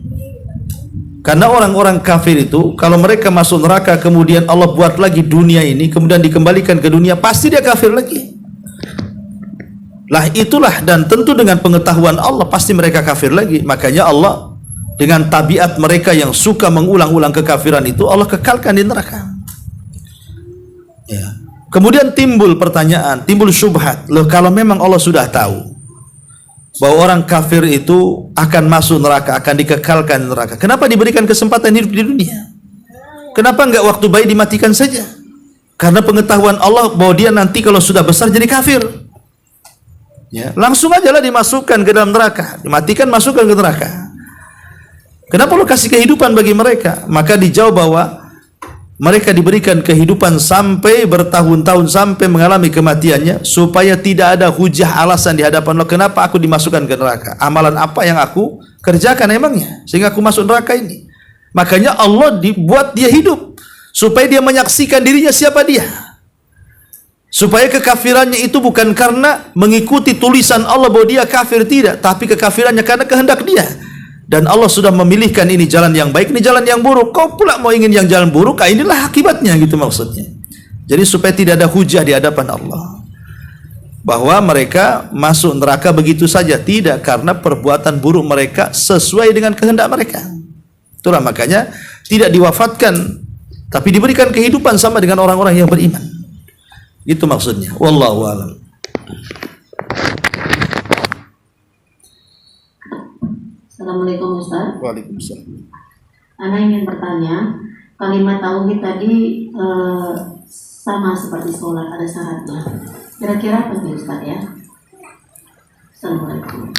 karena orang-orang kafir itu kalau mereka masuk neraka kemudian Allah buat lagi dunia ini kemudian dikembalikan ke dunia, pasti dia kafir lagi. Lah itulah, dan tentu dengan pengetahuan Allah pasti mereka kafir lagi. Makanya Allah dengan tabiat mereka yang suka mengulang-ulang kekafiran itu Allah kekalkan di neraka. Ya. Kemudian timbul pertanyaan, timbul syubhat. Loh, kalau memang Allah sudah tahu bahwa orang kafir itu akan masuk neraka, akan dikekalkan di neraka, kenapa diberikan kesempatan hidup di dunia? Kenapa enggak waktu bayi dimatikan saja? Karena pengetahuan Allah bahwa dia nanti kalau sudah besar jadi kafir. Ya, langsung aja lah dimasukkan ke dalam neraka, dimatikan, masukkan ke neraka. Kenapa Allah kasih kehidupan bagi mereka? Maka dijawab bahwa mereka diberikan kehidupan sampai bertahun-tahun, sampai mengalami kematiannya, supaya tidak ada hujah alasan di hadapan Allah kenapa aku dimasukkan ke neraka. Amalan apa yang aku kerjakan emangnya sehingga aku masuk neraka ini? Makanya Allah dibuat dia hidup supaya dia menyaksikan dirinya siapa dia. Supaya kekafirannya itu bukan karena mengikuti tulisan Allah bahwa dia kafir, tidak, tapi kekafirannya karena kehendak dia. Dan Allah sudah memilihkan ini jalan yang baik, ini jalan yang buruk. Kau pula mau ingin yang jalan buruk, inilah akibatnya, gitu maksudnya. Jadi supaya tidak ada hujah di hadapan Allah bahwa mereka masuk neraka begitu saja, tidak, karena perbuatan buruk mereka sesuai dengan kehendak mereka. Itulah makanya tidak diwafatkan, tapi diberikan kehidupan sama dengan orang-orang yang beriman. Itu maksudnya. Wallahu a'lam. Assalamualaikum Ustaz. Waalaikumsalam. Ana ingin bertanya, kalimat tauhid tadi sama seperti sholat, ada syaratnya. Kira-kira apa sih Ustaz ya? Assalamualaikum.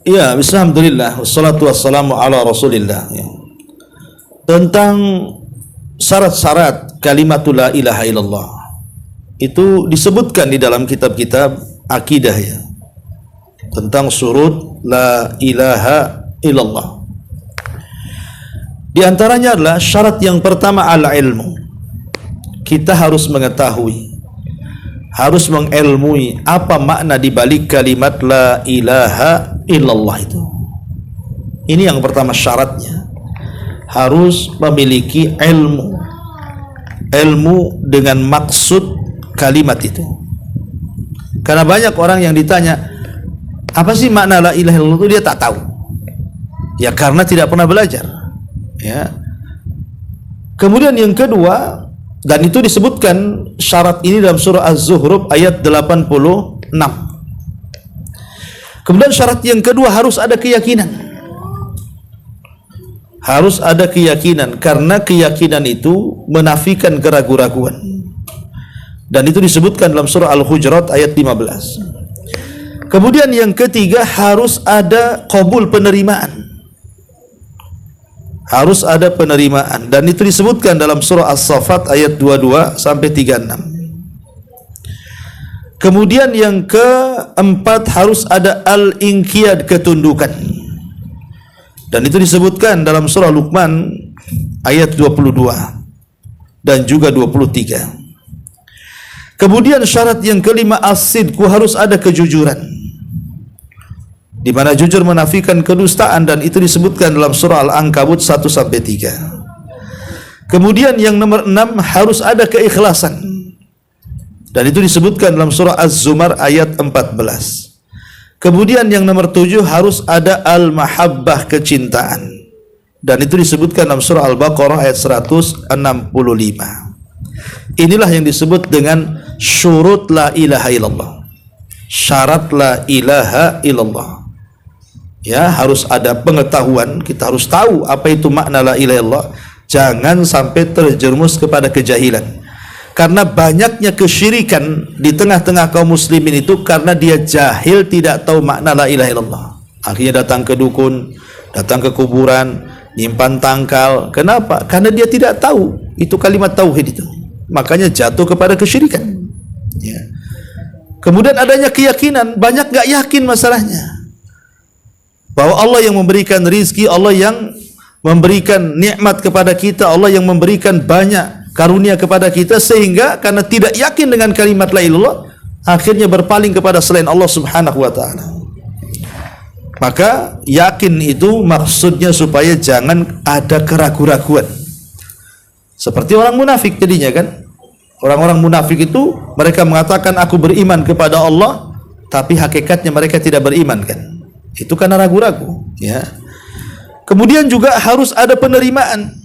Iya, alhamdulillah, wassalatu wassalamu ala rasulillah. Ya. Tentang syarat-syarat kalimatul la ilaha illallah itu disebutkan di dalam kitab-kitab akidah, ya, tentang surut la ilaha illallah. Di antaranya adalah syarat yang pertama al-ilmu. Kita harus mengetahui, harus mengilmui apa makna di balik kalimat la ilaha illallah itu. Ini yang pertama syaratnya. Harus memiliki ilmu dengan maksud kalimat itu. Karena banyak orang yang ditanya apa sih makna la ilaha illallah itu, dia tak tahu, ya karena tidak pernah belajar, ya. Kemudian yang kedua, dan itu disebutkan syarat ini dalam surah Az-Zuhruf ayat 86. Kemudian syarat yang kedua harus ada keyakinan. Harus ada keyakinan, karena keyakinan itu menafikan keraguan-raguan. Dan itu disebutkan dalam surah Al-Hujurat ayat 15. Kemudian yang ketiga harus ada qabul, penerimaan. Harus ada penerimaan, dan itu disebutkan dalam surah As-Saffat ayat 22 sampai 36. Kemudian yang keempat harus ada al-inqiyad, ketundukan. Dan itu disebutkan dalam surah Luqman ayat 22 dan juga 23. Kemudian syarat yang kelima, as-sidqu, harus ada kejujuran, di mana jujur menafikan kedustaan, dan itu disebutkan dalam surah Al-Ankabut 1-3. Kemudian yang nomor 6, harus ada keikhlasan, dan itu disebutkan dalam surah Az-Zumar ayat 14. Kemudian yang nomor 7, harus ada al-mahabbah, kecintaan, dan itu disebutkan dalam surah Al-Baqarah ayat 165. Inilah yang disebut dengan syurut la ilaha illallah, syarat la ilaha illallah. Ya, harus ada pengetahuan, kita harus tahu apa itu makna la ilaha illallah. Jangan sampai terjerumus kepada kejahilan, karena banyaknya kesyirikan di tengah-tengah kaum muslimin itu karena dia jahil, tidak tahu makna la ilaha illallah. Akhirnya datang ke dukun, datang ke kuburan, nyimpan tangkal. Kenapa? Karena dia tidak tahu itu kalimat tauhid itu, makanya jatuh kepada kesyirikan. Ya. Kemudian adanya keyakinan, banyak gak yakin masalahnya bahwa Allah yang memberikan rizki, Allah yang memberikan nikmat kepada kita, Allah yang memberikan banyak karunia kepada kita, sehingga karena tidak yakin dengan kalimat la ilaha illallah, akhirnya berpaling kepada selain Allah subhanahu wa ta'ala. Maka yakin itu maksudnya supaya jangan ada keraguan-raguan, seperti orang munafik jadinya kan. Orang-orang munafik itu mereka mengatakan aku beriman kepada Allah, tapi hakikatnya mereka tidak beriman kan. Itu karena ragu-ragu, ya. Kemudian juga harus ada penerimaan.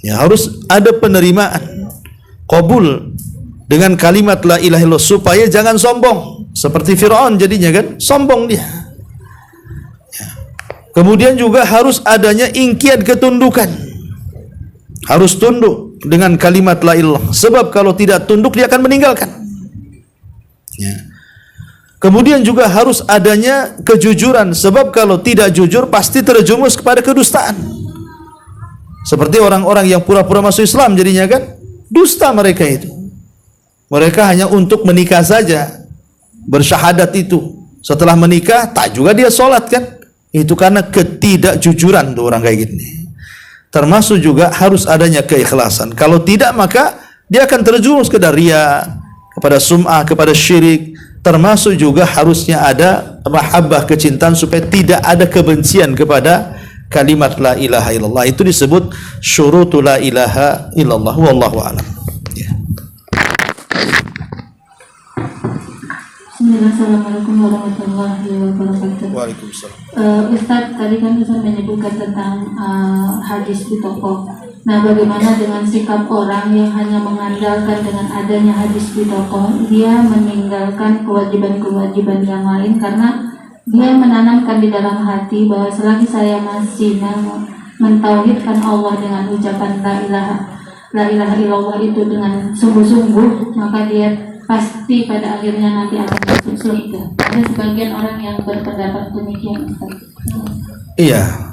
Ya, harus ada penerimaan, qabul dengan kalimat la ilaha illallah, supaya jangan sombong seperti Firaun jadinya kan, sombong dia. Ya. Kemudian juga harus adanya ingkian ketundukan. Harus tunduk dengan kalimat la ilallah, sebab kalau tidak tunduk dia akan meninggalkan. Ya. Kemudian juga harus adanya kejujuran, sebab kalau tidak jujur pasti terjerumus kepada kedustaan. Seperti orang-orang yang pura-pura masuk Islam jadinya kan, dusta mereka itu. Mereka hanya untuk menikah saja, bersyahadat itu. Setelah menikah tak juga dia sholat kan. Itu karena ketidakjujuran tuh orang kayak gini. Termasuk juga harus adanya keikhlasan. Kalau tidak maka dia akan terjerumus ke riya, kepada sum'ah, kepada syirik. Termasuk juga harusnya ada mahabbah, kecintaan, supaya tidak ada kebencian kepada kalimat la ilaha illallah. Itu disebut syurutu la ilaha illallah. Wallahu a'lam. Ya. Assalamualaikum warahmatullahi wabarakatuh. Waalaikumsalam. Ustaz, tadi kan Ustaz menyebutkan tentang hadis di toko. Nah, bagaimana dengan sikap orang yang hanya mengandalkan dengan adanya hadis di toko, dia meninggalkan kewajiban-kewajiban yang lain karena dia menanamkan di dalam hati bahwa selagi saya masih mentauhidkan Allah dengan ucapan la ilaha illallah itu dengan sungguh-sungguh, maka dia pasti pada akhirnya nanti akan masuk surga. Ada sebagian orang yang berpendapat demikian. Iya.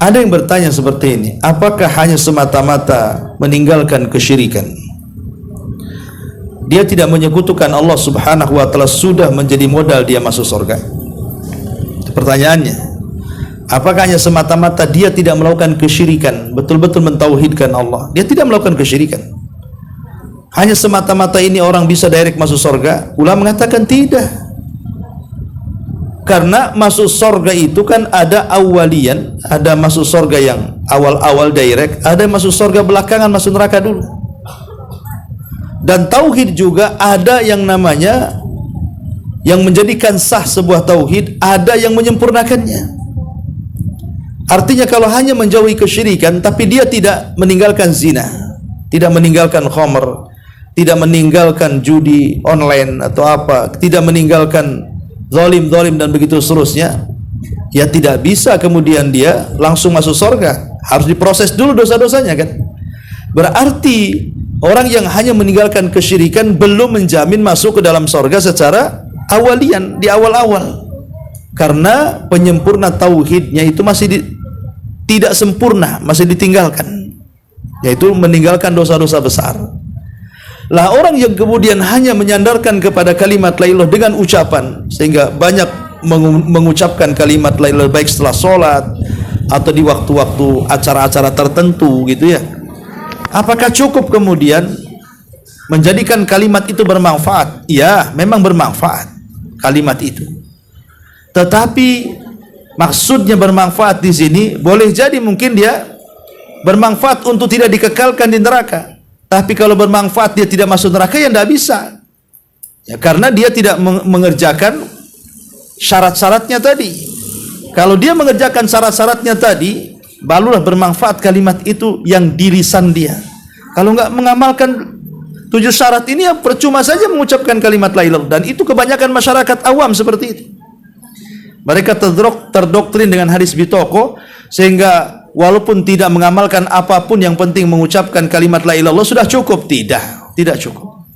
Ada yang bertanya seperti ini, apakah hanya semata-mata meninggalkan kesyirikan, dia tidak menyekutukan Allah subhanahu wa ta'ala, sudah menjadi modal dia masuk surga? Itu pertanyaannya. Apakah hanya semata-mata dia tidak melakukan kesyirikan, betul-betul mentauhidkan Allah, dia tidak melakukan kesyirikan, hanya semata-mata ini orang bisa direct masuk surga? Ulama mengatakan tidak. Karena masuk surga itu kan ada awalian, ada masuk surga yang awal-awal direct, ada masuk surga belakangan, masuk neraka dulu. Dan tauhid juga ada yang namanya, yang menjadikan sah sebuah tauhid, ada yang menyempurnakannya. Artinya kalau hanya menjauhi kesyirikan tapi dia tidak meninggalkan zina, tidak meninggalkan khamr, tidak meninggalkan judi online atau apa, tidak meninggalkan zalim dan begitu seterusnya, ya tidak bisa kemudian dia langsung masuk surga. Harus diproses dulu dosa-dosanya kan. Berarti orang yang hanya meninggalkan kesyirikan belum menjamin masuk ke dalam surga secara awalian, di awal-awal, karena penyempurna tauhidnya itu masih tidak sempurna, masih ditinggalkan, yaitu meninggalkan dosa-dosa besar. Lah orang yang kemudian hanya menyandarkan kepada kalimat la ilaha dengan ucapan, sehingga banyak mengucapkan kalimat la ilaha baik setelah sholat atau di waktu-waktu acara-acara tertentu gitu ya, apakah cukup kemudian menjadikan kalimat itu bermanfaat? Ya, memang bermanfaat kalimat itu. Tetapi maksudnya bermanfaat di sini boleh jadi mungkin dia bermanfaat untuk tidak dikekalkan di neraka. Tapi kalau bermanfaat dia tidak masuk neraka, ya tidak bisa. Ya, karena dia tidak mengerjakan syarat-syaratnya tadi. Kalau dia mengerjakan syarat-syaratnya tadi, barulah bermanfaat kalimat itu yang di lisan dia. Kalau enggak mengamalkan 7 syarat ini, ya percuma saja mengucapkan kalimat la ilaha illallah. Dan itu kebanyakan masyarakat awam seperti itu. Mereka terdoktrin dengan hadis bitoko, sehingga walaupun tidak mengamalkan apapun, yang penting mengucapkan kalimat la ilaha illallah sudah cukup. Tidak cukup.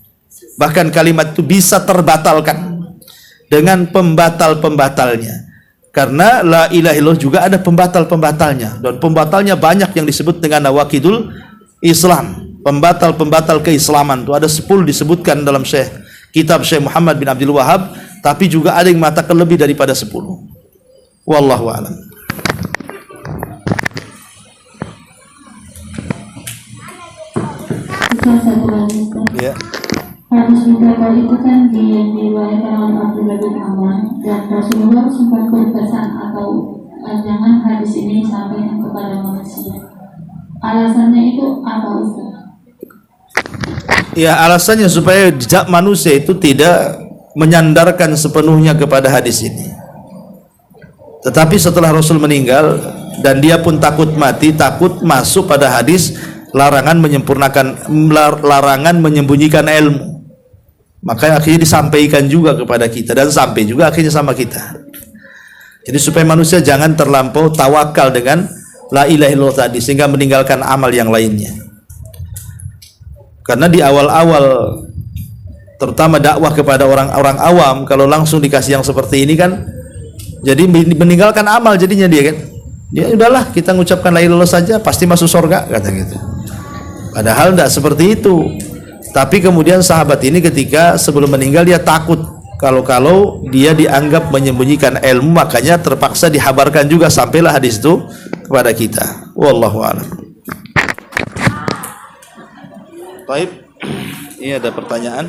Bahkan kalimat itu bisa terbatalkan dengan pembatal-pembatalnya. Karena la ilaha illallah juga ada pembatal-pembatalnya, dan pembatalnya banyak yang disebut dengan nawaqidul Islam. Pembatal-pembatal keislaman itu ada 10 disebutkan dalam kitab Syekh Muhammad bin Abdul Wahab, tapi juga ada yang mengatakan lebih daripada 10. Wallahu a'lam. Satu lagi, Ya. hadis Mutlaqah itu kan diriwayatkan oleh Abdullah bin Amr, dan Rasulullah sempat berpesan atau jangan hadis ini sampai kepada manusia. Alasannya itu apa, Ustaz? Ya, alasannya supaya manusia itu tidak menyandarkan sepenuhnya kepada hadis ini. Tetapi setelah Rasul meninggal dan dia pun takut mati, takut masuk pada hadis larangan menyembunyikan ilmu, maka akhirnya disampaikan juga kepada kita, dan sampai juga akhirnya sama kita. Jadi supaya manusia jangan terlampau tawakal dengan la ilaha illallah tadi sehingga meninggalkan amal yang lainnya. Karena di awal-awal terutama dakwah kepada orang-orang awam, kalau langsung dikasih yang seperti ini kan jadi meninggalkan amal jadinya dia kan. Ya udahlah, kita mengucapkan la ilaha illallah saja pasti masuk surga, kata gitu. Padahal tidak seperti itu. Tapi kemudian sahabat ini ketika sebelum meninggal dia takut kalau dia dianggap menyembunyikan ilmu, makanya terpaksa dihabarkan juga, sampailah hadis itu kepada kita. Wallahu a'lam. Baik, ini ada pertanyaan.